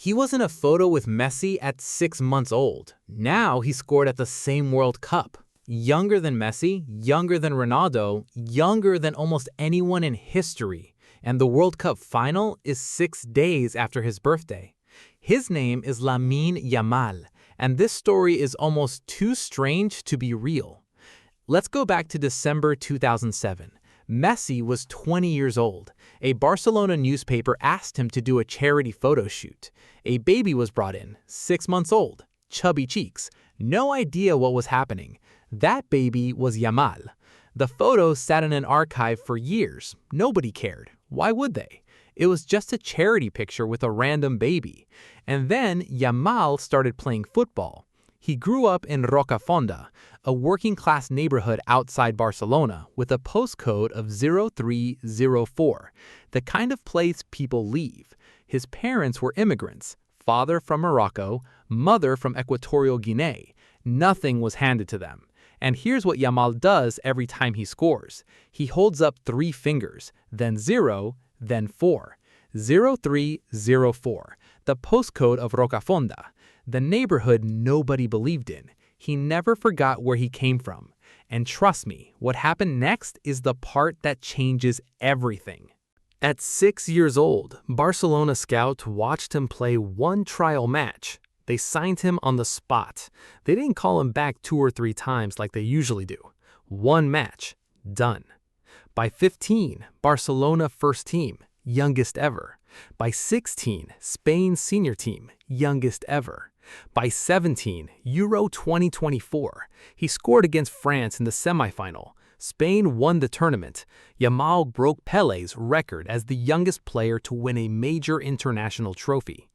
He was in a photo with Messi at 6 months old. Now he scored at the same World Cup. Younger than Messi, younger than Ronaldo, younger than almost anyone in history. And the World Cup final is 6 days after his birthday. His name is Lamine Yamal, and this story is almost too strange to be real. Let's go back to December 2007. Messi was 20 years old. A Barcelona newspaper asked him to do a charity photo shoot. A baby was brought in, 6 months old, chubby cheeks, no idea what was happening. That baby was Yamal. The photo sat in an archive for years. Nobody cared. Why would they? It was just a charity picture with a random baby. And then Yamal started playing football. He grew up in Rocafonda, a working-class neighborhood outside Barcelona with a postcode of 0304, the kind of place people leave. His parents were immigrants, father from Morocco, mother from Equatorial Guinea. Nothing was handed to them. And here's what Yamal does every time he scores. He holds up 3 fingers, then 0, then 4. 0304, the postcode of Rocafonda, the neighborhood nobody believed in. He never forgot where he came from. And trust me, what happened next is the part that changes everything. At 6 years old, Barcelona scouts watched him play one trial match. They signed him on the spot. They didn't call him back 2 or 3 times like they usually do. One match, done. By 15, Barcelona first team, youngest ever. By 16, Spain senior team, youngest ever. By 17, Euro 2024, he scored against France in the semifinal. Spain won the tournament. Yamal broke Pelé's record as the youngest player to win a major international trophy.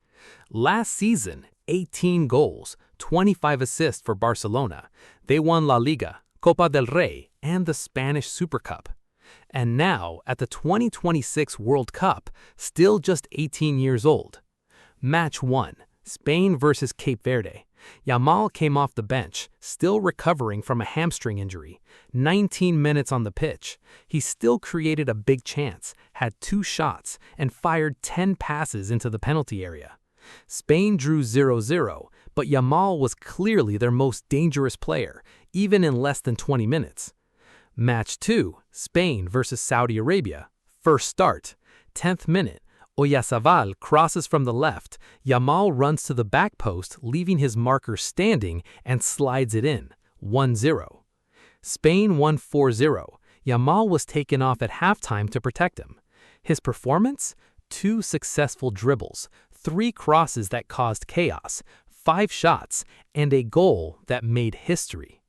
Last season, 18 goals, 25 assists for Barcelona. They won La Liga, Copa del Rey, and the Spanish Super Cup. And now, at the 2026 World Cup, still just 18 years old. Match 1, Spain versus Cape Verde. Yamal came off the bench, still recovering from a hamstring injury. 19 minutes on the pitch. He still created a big chance, had 2 shots, and fired 10 passes into the penalty area. Spain drew 0-0, but Yamal was clearly their most dangerous player, even in less than 20 minutes. Match 2, Spain versus Saudi Arabia. First start, 10th minute. Oyarzabal crosses from the left. Yamal runs to the back post, leaving his marker standing, and slides it in. 1-0. Spain won 4-0. Yamal was taken off at halftime to protect him. His performance? 2 successful dribbles, 3 crosses that caused chaos, 5 shots, and a goal that made history.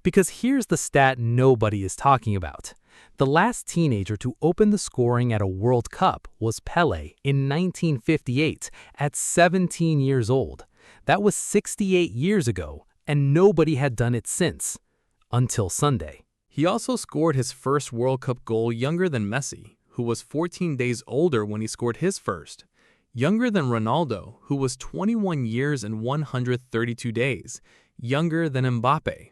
Because here's the stat nobody is talking about. The last teenager to open the scoring at a World Cup was Pelé in 1958 at 17 years old. That was 68 years ago, and nobody had done it since. Until Sunday. He also scored his first World Cup goal younger than Messi, who was 14 days older when he scored his first. Younger than Ronaldo, who was 21 years and 132 days. Younger than Mbappé.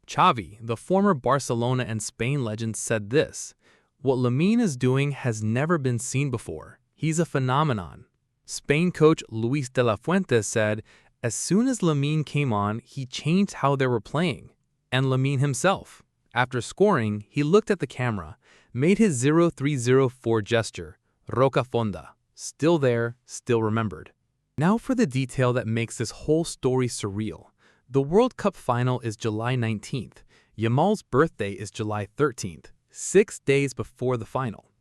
Xavi, the former Barcelona and Spain legend, said this: "What Lamine is doing has never been seen before. He's a phenomenon." Spain coach Luis de la Fuente said, "As soon as Lamine came on, he changed how they were playing." And Lamine himself, after scoring, he looked at the camera, made his 0304 gesture, Rocafonda, still there, still remembered. Now for the detail that makes this whole story surreal. The World Cup final is July 19th. Yamal's birthday is July 13th, 6 days before the final.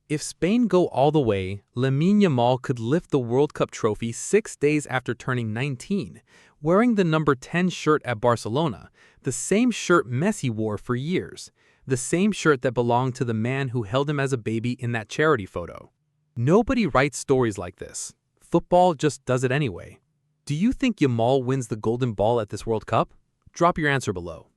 If Spain go all the way, Lamine Yamal could lift the World Cup trophy 6 days after turning 19, wearing the number 10 shirt at Barcelona, the same shirt Messi wore for years, the same shirt that belonged to the man who held him as a baby in that charity photo. Nobody writes stories like this. Football just does it anyway. Do you think Yamal wins the Golden Ball at this World Cup? Drop your answer below.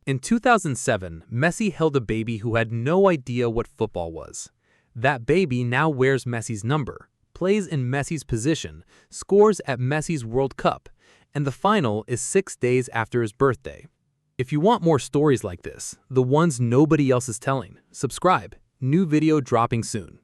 In 2007, Messi held a baby who had no idea what football was. That baby now wears Messi's number, plays in Messi's position, scores at Messi's World Cup, and the final is 6 days after his birthday. If you want more stories like this, the ones nobody else is telling, subscribe. New video dropping soon.